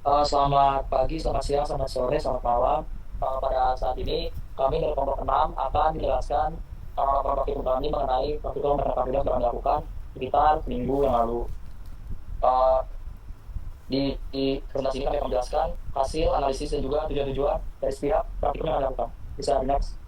Selamat pagi, selamat siang, selamat sore, selamat malam. Pada saat ini kami dari kelompok 6 akan menjelaskan praktikum kami mengenai praktikum mereka yang kami lakukan sekitar minggu yang lalu. Eh, di presentasi ini kami akan menjelaskan hasil analisis dan juga tujuan-tujuan dari setiap praktikum yang kami lakukan. Bisa di next.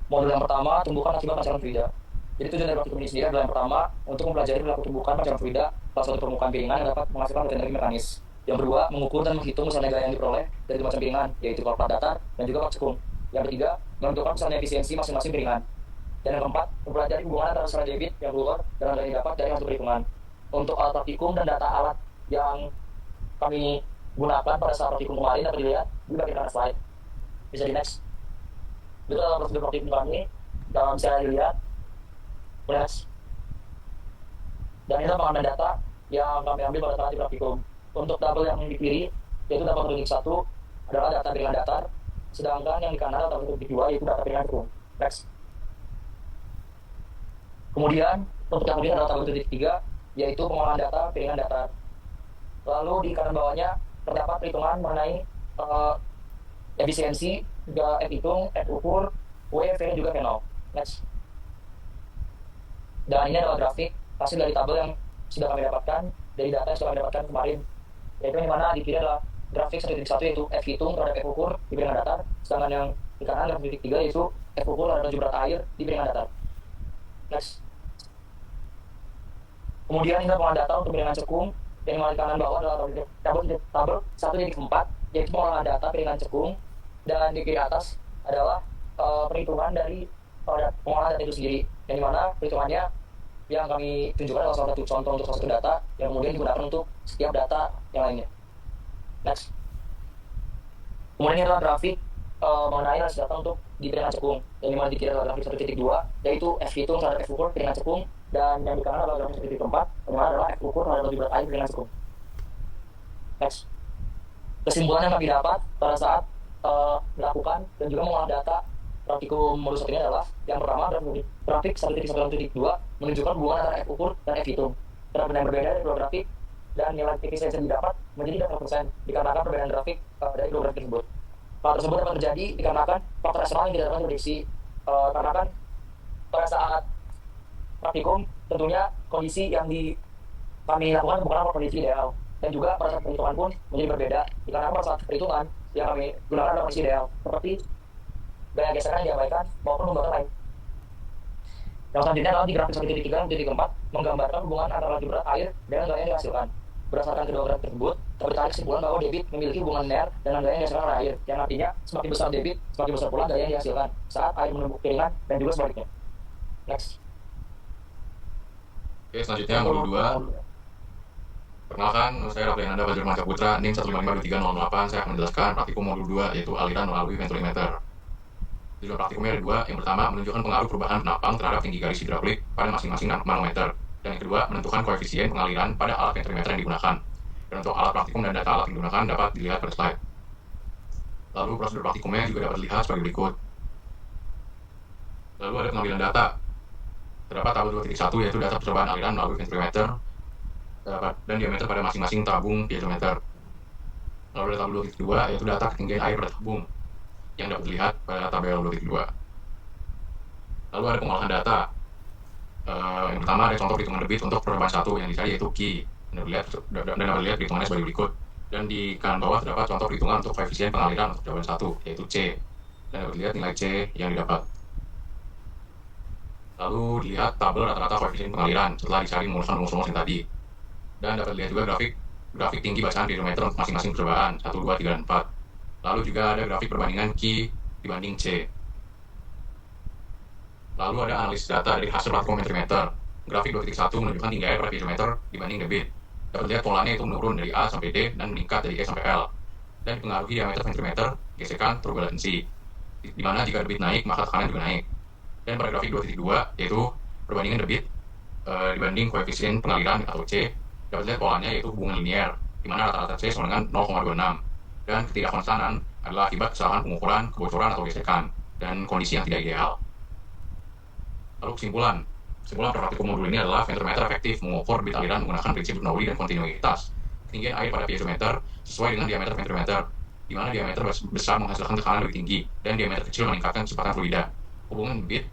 Modul yang pertama, tumbukan akibat pancaran fluida. Jadi tujuan dari praktikum ini sendiri adalah yang pertama, untuk mempelajari perilaku tumbukan pancaran fluida pada suatu permukaan piringan yang dapat menghasilkan energi mekanis. Yang kedua, mengukur dan menghitung misalnya gaya yang diperoleh dari macam piringan, yaitu kalau plat datar dan juga plat cekung. Yang ketiga, menentukan misalnya efisiensi masing-masing piringan. Dan yang keempat, mempelajari hubungan antara serat debit yang keluar dan yang didapat dari hasil perhitungan. Untuk alat praktikum dan data alat yang kami gunakan pada saat praktikum kemarin dapat dilihat di bagian kanan slide. Bisa di next. Itu adalah prosedur praktikum kami dalam bisa dilihat. Plus. Dan ini adalah pengambilan data yang kami ambil pada saat di praktikum. Untuk tabel yang di kiri, yaitu tabel titik 1 adalah data piringan datar, sedangkan yang di kanan adalah tabel titik 2 yaitu data piringan cekung. Next. Kemudian, untuk yang kedua adalah tabel titik 3 yaitu pengolahan data piringan datar. Lalu di kanan bawahnya terdapat perhitungan mengenai efisiensi, F hitung, F ukur, W, V, dan juga V0. Next. Dan ini adalah grafik hasil dari tabel yang sudah kami dapatkan dari data yang sudah kami dapatkan kemarin, yaitu yang mana di kiri adalah grafik 1.1 yaitu F hitung terhadap F ukur di piringan datar, sedangkan yang di kanan grafik titik 3 yaitu F ukur terhadap laju berat air di piringan datar. Next. Kemudian ini pengolahan data untuk piringan cekung, yang di kanan bawah adalah tabel 1.4 yaitu pengolahan data piringan cekung, dan di kiri atas adalah perhitungan dari pengolahan data itu sendiri, yang dimana perhitungannya yang kami tunjukkan adalah salah satu contoh untuk salah satu data yang kemudian digunakan untuk setiap data yang lainnya. Next. Kemudian ini adalah grafik mengenai hasil data untuk di piringan cekung, yang dimana di kiri adalah grafik 1.2 yaitu F hitung terhadap F ukur piringan cekung, dan yang di kanan adalah grafik 1.4 yang mana adalah F ukur terhadap laju berat air piringan cekung. Next. Kesimpulan yang kami dapat pada saat melakukan dan juga mengolah data praktikum modul 1 ini adalah yang pertama, grafik 1.1.2 menunjukkan hubungan antara F ukur dan F hitung. Perbedaan yang berbeda dari dua grafik dan nilai efisiensi yang didapat menjadi 80% dikarenakan perbedaan grafik dari dua grafik tersebut. Hal tersebut dapat terjadi dikarenakan faktor eksternal yang tidak dapat diprediksi. Karena kan pada saat praktikum tentunya kondisi yang kami lakukan bukanlah kondisi ideal, dan juga pada saat perhitungan pun menjadi berbeda dikarenakan pada saat perhitungan yang kami gunakan adalah kondisi ideal seperti gaya gesekan yang diabaikan maupun lembaga lain. Yang selanjutnya adalah di grafik 1.3 dan 1.4 menggambarkan hubungan antara laju berat air dengan gaya yang dihasilkan. Berdasarkan kedua grafik tersebut, dapat ditarik kesimpulan bahwa debit memiliki hubungan linear dengan gaya yang dihasilkan oleh air, yang artinya semakin besar debit, semakin besar pula gaya yang dihasilkan saat air menumbuk piringan dan juga sebaliknya. Next. Oke, selanjutnya modul 2. Perkenalkan, saya Rafli Ananda Badrul Manca Putra, NIM 1552308. Saya akan menjelaskan praktikum modul 2, yaitu aliran melalui venturimeter. Tujuan praktikumnya ada dua. Yang pertama, menunjukkan pengaruh perubahan penapang terhadap tinggi garis hidraulik pada masing-masing manometer. Dan yang kedua, menentukan koefisien pengaliran pada alat venturimeter yang digunakan. Dan untuk alat praktikum dan data alat yang digunakan dapat dilihat pada slide. Lalu prosedur praktikumnya juga dapat dilihat sebagai berikut. Lalu ada pengambilan data. Terdapat tabel 2.1 yaitu data percobaan aliran melalui venturimeter dan diameter pada masing-masing tabung piezometer. Lalu ada tabel 2.2 yaitu data ketinggian air pada tabung yang dapat dilihat pada tabel 2.2. Lalu ada pengolahan data. Yang pertama ada contoh perhitungan debit untuk percobaan 1 yang dicari yaitu Q. Dan dapat dilihat perhitungannya sebagai berikut. Dan di kanan bawah terdapat contoh perhitungan untuk koefisien pengaliran untuk percobaan 1 yaitu C. Dan dapat dilihat nilai C yang didapat. Lalu dilihat tabel rata-rata koefisien pengaliran setelah dicari rumus-rumus yang tadi. Dan dapat dilihat juga grafik tinggi bacaan hidrometer untuk masing-masing percobaan 1, 2, 3, dan 4. Lalu juga ada grafik perbandingan Q dibanding C. Lalu ada analisis data dari hasil praktikum venturimeter. Grafik 2.1 menunjukkan tinggi air pada piezometer dibanding debit. Dapat dilihat polanya itu menurun dari A sampai D dan meningkat dari E sampai L. Dan dipengaruhi diameter venturimeter, gesekan, turbulensi. Di mana jika debit naik, maka tekanan juga naik. Dan pada grafik 2.2 yaitu perbandingan debit dibanding koefisien pengaliran atau C, dapat dilihat polanya yaitu hubungan linear, di mana rata-rata C sama dengan 0,26. Dan ketidakkonstanan adalah akibat kesalahan pengukuran, kebocoran atau gesekan, dan kondisi yang tidak ideal. Lalu kesimpulan praktikum modul ini adalah venturimeter efektif mengukur debit aliran menggunakan prinsip Bernoulli dan kontinuitas. ketinggian air pada piezometer sesuai dengan diameter ventrimeter, di mana diameter besar menghasilkan tekanan lebih tinggi dan diameter kecil meningkatkan kecepatan fluida. Hubungan bit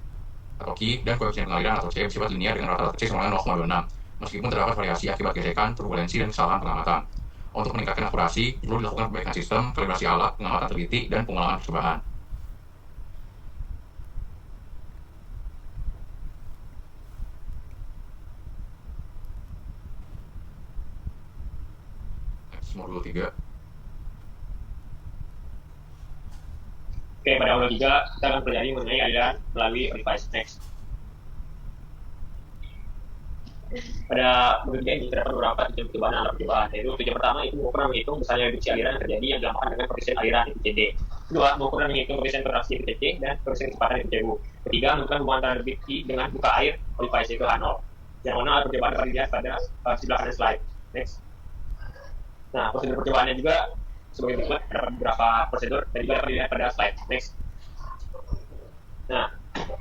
atau Q dan koefisien pengaliran atau C bersifat linear dengan rata-rata C sama dengan 0,26, meskipun terdapat variasi akibat gesekan, turbulensi, dan kesalahan pengamatan. Untuk meningkatkan akurasi, perlu dilakukan perbaikan sistem, kalibrasi alat, pengamatan teliti, dan pengulangan percobaan. Modul 3. Oke, pada modul 3 kita akan pelajari mengenai aliran melalui device. Next. Pada modul 3 ini terdapat beberapa tujuan percobaan dan alat percobaan. Yaitu tujuan pertama itu mengukur dan menghitung besarnya reduksi aliran yang terjadi yang dilakukan dengan koefisien aliran itu CD. Kedua, mengukur dan menghitung koefisien kontraksi itu C dan koefisien kecepatan itu CU. Ketiga, menentukan hubungan antara debit dengan buka air device itu H0. Yang mana alat percobaan dapat dilihat pada sebelah kanan slide. Next. Nah, prosedur percobaannya juga sebagai berikut, terdapat beberapa prosedur dan juga dapat dilihat pada slide. Next. Nah,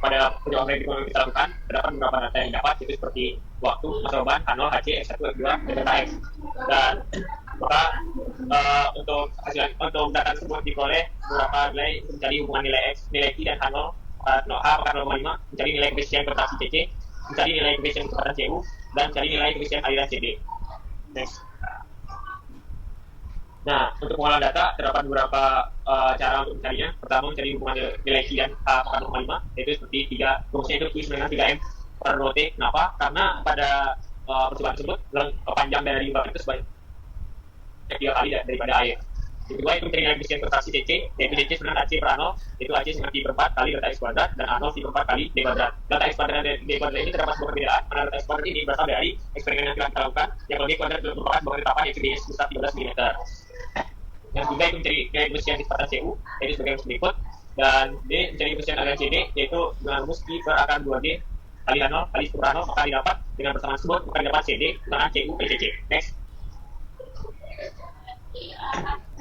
pada percobaan yang kita lakukan, terdapat beberapa data yang didapat, yaitu seperti waktu, masa beban, H0, HC, X1, X2, dan data X. Dan maka untuk data tersebut diperoleh beberapa nilai untuk mencari hubungan nilai X, nilai Q dan H0, H apakah 0,5, mencari nilai koefisien kontraksi CC, mencari nilai koefisien kecepatan CU, dan mencari nilai koefisien aliran CD. Next. Nah, untuk pengolahan data terdapat beberapa cara untuk mencarinya. Pertama, mencari hubungan nilai Q dan H apakah 0,5, yaitu seperti 3, rumusnya itu Q dengan 3M per rho T. Kenapa? Karena pada percobaan tersebut panjang dari limbah itu sebanyak 3 kali daripada air. Yang kedua, itu mencari nilai koefisien kontraksi CC, yaitu CC sebenarnya AC per A0, itu AC dengan T per 4 kali data X kuadrat, dan A0 T per 4 kali D kuadrat. Data X kuadrat dan D kuadrat ini terdapat sebuah perbedaan, mana data X kuadrat ini berasal dari eksperimen yang kita lakukan, yang kalau D kuadrat merupakan sebuah ketetapan yaitu DS besar 13 mm. Yang ketiga itu mencari nilai koefisien kecepatan CU, yaitu sebagai rumus berikut, dan D mencari koefisien aliran CD, yaitu dengan rumus Q per akar 2D kali H0 kali per A0, maka didapat dengan persamaan tersebut, maka didapat CD dengan CU per CC. Next.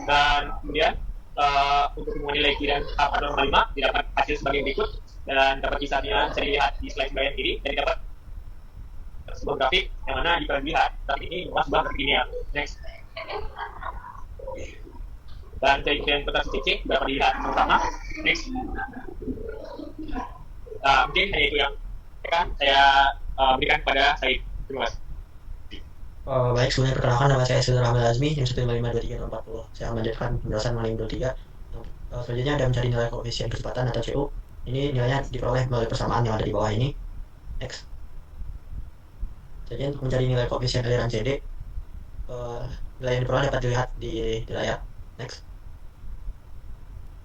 Dan kemudian untuk hubungan nilai Q dan H pada 0,5 didapat hasil sebagai berikut, dan dapat kisahnya bisa dilihat di slide sebelah kiri, dan didapat sebuah grafik yang mana jika dilihat grafik ini merupakan sebuah grafik linear. Next. Dan koefisien kontraksi CC dapat dilihat bersama. Next. Mungkin hanya itu yang saya berikan kepada Said. Terima kasih. Baik, sebelumnya perkenalkan, nama saya Sudara Hamil Azmi, NIM 1552340. Saya melanjutkan penjelasan mengenai modul 3. Selanjutnya ada mencari nilai koefisien kecepatan atau CU. Ini nilainya diperoleh melalui persamaan yang ada di bawah ini. Next. Jadi untuk mencari nilai koefisien aliran CD, nilai yang diperoleh dapat dilihat di layar. Next.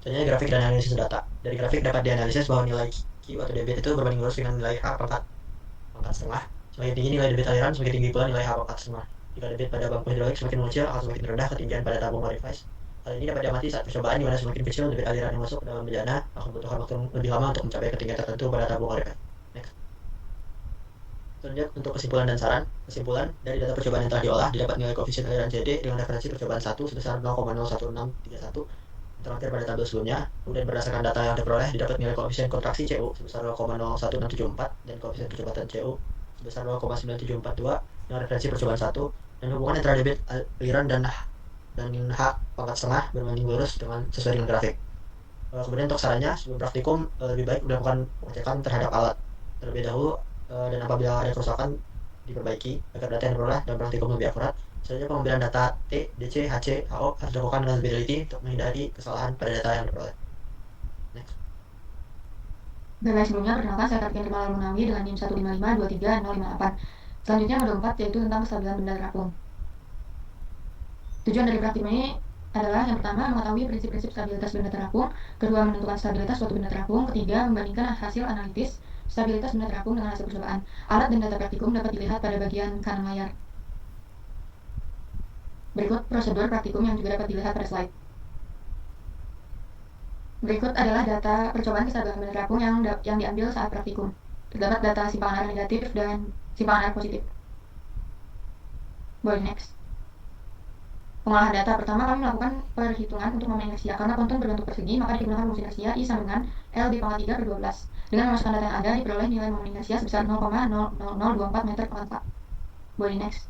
Selanjutnya grafik dan analisis data. Dari grafik dapat dianalisis bahwa nilai Q atau debit itu berbanding lurus dengan nilai H pangkat setengah. Semakin tinggi nilai debit aliran, semakin tinggi pula nilai H pangkat setengah. Jika debit pada bangku hidrolik semakin mengecil, akan semakin rendah ketinggian pada tabung device. Hal ini dapat diamati saat percobaan di mana semakin kecil debit aliran yang masuk ke dalam bejana akan membutuhkan waktu lebih lama untuk mencapai ketinggian tertentu pada tabung device. Next. Selanjutnya untuk kesimpulan dan saran. Kesimpulan dari data percobaan yang telah diolah didapat nilai koefisien aliran CD dengan referensi percobaan 1 sebesar 0,01631 terakhir pada tabel sebelumnya. Kemudian berdasarkan data yang diperoleh didapat nilai koefisien kontraksi CU sebesar 0,01674 dan koefisien percobaan CU sebesar 0,9742 dengan referensi percobaan 1, dan hubungan antara debit aliran dan H pangkat setengah berbanding lurus sesuai dengan grafik. Kemudian untuk sarannya, sebelum praktikum lebih baik melakukan pengecekan terhadap alat terlebih dahulu, dan apabila ada kerusakan diperbaiki agar data yang diperoleh dan praktikum lebih akurat. Selanjutnya pengambilan data T, DC, HC, HO harus dilakukan dengan lebih teliti untuk menghindari kesalahan pada data yang diperoleh. Next. Baik, sebelumnya perkenalkan saya Kartian Rimal Munawi dengan NIM 155233058. Selanjutnya modul 4 yaitu tentang kestabilan benda terapung. Tujuan dari praktikum ini adalah yang pertama mengetahui prinsip-prinsip stabilitas benda terapung, kedua menentukan stabilitas suatu benda terapung, ketiga membandingkan hasil analitis stabilitas benda terapung dengan hasil percobaan. Alat dan data praktikum dapat dilihat pada bagian kanan layar. Berikut prosedur praktikum yang juga dapat dilihat pada slide. Berikut adalah data percobaan kestabilan benda terapung yang diambil saat praktikum. Terdapat data simpangan air negatif dan simpangan air positif. Boleh next. Pengolahan data pertama, kami melakukan perhitungan untuk momen inersia. Karena ponton berbentuk persegi, maka digunakan rumus inersia I sama dengan L di pangkat 3 per 12. Dengan memasukkan data yang ada, diperoleh nilai momen inersia sebesar 0,0024 meter per 4. Boleh next.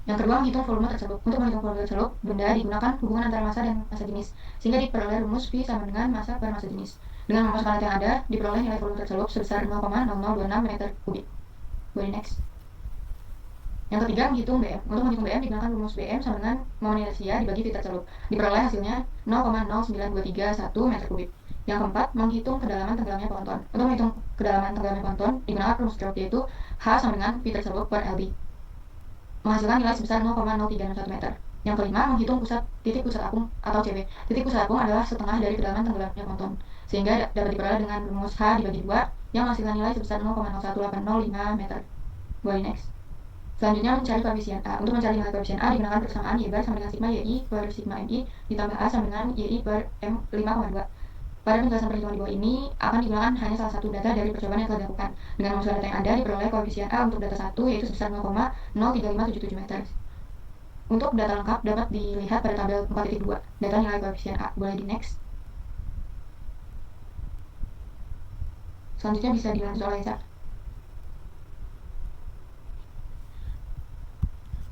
Yang kedua, menghitung volume tercelup. Untuk menghitung volume tercelup, benda digunakan hubungan antara massa dan massa jenis, sehingga diperoleh rumus V sama dengan massa per massa jenis. Dengan memasukkan data yang ada, diperoleh nilai volume tercelup sebesar 0,0026 meter kubik. Boleh next. Yang ketiga, menghitung BM. Untuk menghitung BM digunakan rumus BM sama dengan mol inersia dibagi V tercelup. Diperoleh hasilnya 0,09231 meter kubik. Yang keempat, menghitung kedalaman tenggelamnya ponton. Untuk menghitung kedalaman tenggelamnya ponton digunakan rumus stroke, yaitu H sama dengan V tercelup per LB, menghasilkan nilai sebesar 0,0361 meter. Yang kelima, menghitung titik pusat apung atau CB. Titik pusat apung adalah setengah dari kedalaman tenggelamnya ponton, sehingga dapat diperoleh dengan rumus H dibagi 2 yang menghasilkan nilai sebesar 0,01805 meter. Boleh next. Selanjutnya, mencari koefisien A. Untuk mencari nilai koefisien A digunakan persamaan Y bar sama dengan sigma YI per sigma MI ditambah A sama dengan YI per M 5,2. Pada penjelasan perhitungan di bawah ini akan digunakan hanya salah satu data dari percobaan yang telah dilakukan. Dengan memasukkan data yang ada, diperoleh koefisien A untuk data 1 yaitu sebesar 0,03577 meter. Untuk data lengkap dapat dilihat pada tabel 4.2, data nilai koefisien A. Boleh di next. Selanjutnya bisa dilanjut oleh Eza.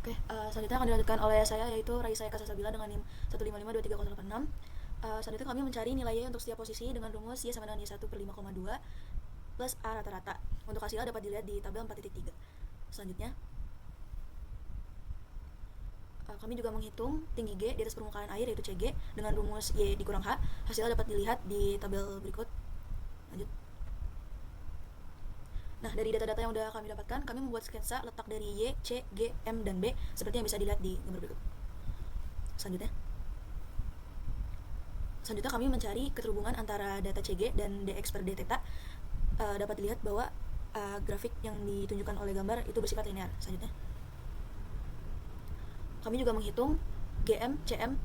Oke, selanjutnya akan dilanjutkan oleh saya, yaitu Raisa Eka Salsabila dengan NIM 1552386. Selanjutnya kami mencari nilai Y untuk setiap posisi dengan rumus Y sama dengan Y1 per 5,2 plus A rata-rata. Untuk hasilnya dapat dilihat di tabel 4.3. Selanjutnya, kami juga menghitung tinggi G di atas permukaan air, yaitu CG, dengan rumus Y dikurang H. Hasilnya dapat dilihat di tabel berikut. Lanjut. Nah, dari data-data yang sudah kami dapatkan, kami membuat sketsa letak dari Y, C, G, M, dan B seperti yang bisa dilihat di gambar berikut. Selanjutnya kami mencari keterhubungan antara data CG dan DX per D theta. Dapat dilihat bahwa grafik yang ditunjukkan oleh gambar itu bersifat linear. Selanjutnya, kami juga menghitung GM, CM,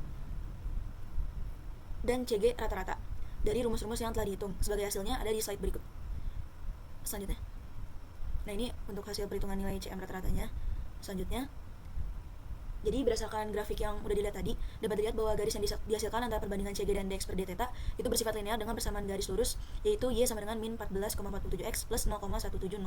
dan CG rata-rata dari rumus-rumus yang telah dihitung. Sebagai hasilnya ada di slide berikut. Selanjutnya, nah ini untuk hasil perhitungan nilai CM rata-ratanya. Selanjutnya, jadi berdasarkan grafik yang udah dilihat tadi, dapat dilihat bahwa garis yang dihasilkan antara perbandingan CG dan DX per D theta itu bersifat linear dengan persamaan garis lurus, yaitu Y sama dengan min 14,47X plus 0,1707.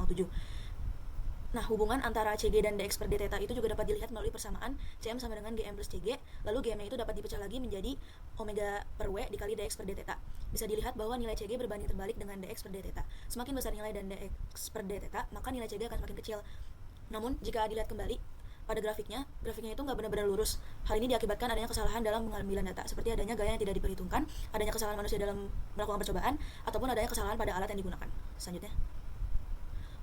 Nah, hubungan antara CG dan DX per D theta itu juga dapat dilihat melalui persamaan CM sama dengan GM plus CG, lalu GM itu dapat dipecah lagi menjadi omega per W dikali DX per D theta. Bisa dilihat bahwa nilai CG berbanding terbalik dengan DX per D theta. Semakin besar nilai dan DX per D theta, maka nilai CG akan semakin kecil. Namun, jika dilihat kembali pada grafiknya itu nggak benar-benar lurus. Hal ini diakibatkan adanya kesalahan dalam pengambilan data, seperti adanya gaya yang tidak diperhitungkan, adanya kesalahan manusia dalam melakukan percobaan, ataupun adanya kesalahan pada alat yang digunakan. Selanjutnya,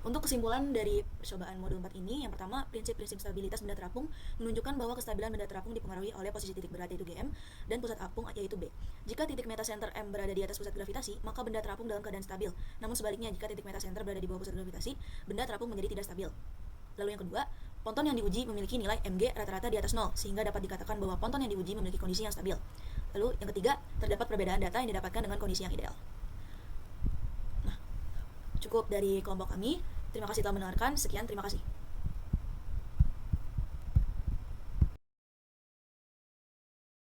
untuk kesimpulan dari percobaan modul 4 ini, yang pertama, prinsip-prinsip stabilitas benda terapung menunjukkan bahwa kestabilan benda terapung dipengaruhi oleh posisi titik berat yaitu GM dan pusat apung yaitu B. Jika titik metasenter M berada di atas pusat gravitasi, maka benda terapung dalam keadaan stabil. Namun sebaliknya, jika titik metasenter berada di bawah pusat gravitasi, benda terapung menjadi tidak stabil. Lalu yang kedua, ponton yang diuji memiliki nilai Mg rata-rata di atas 0, sehingga dapat dikatakan bahwa ponton yang diuji memiliki kondisi yang stabil. Lalu yang ketiga, terdapat perbedaan data yang didapatkan dengan kondisi yang ideal. Nah, cukup dari kelompok kami. Terima kasih telah mendengarkan. Sekian, terima kasih.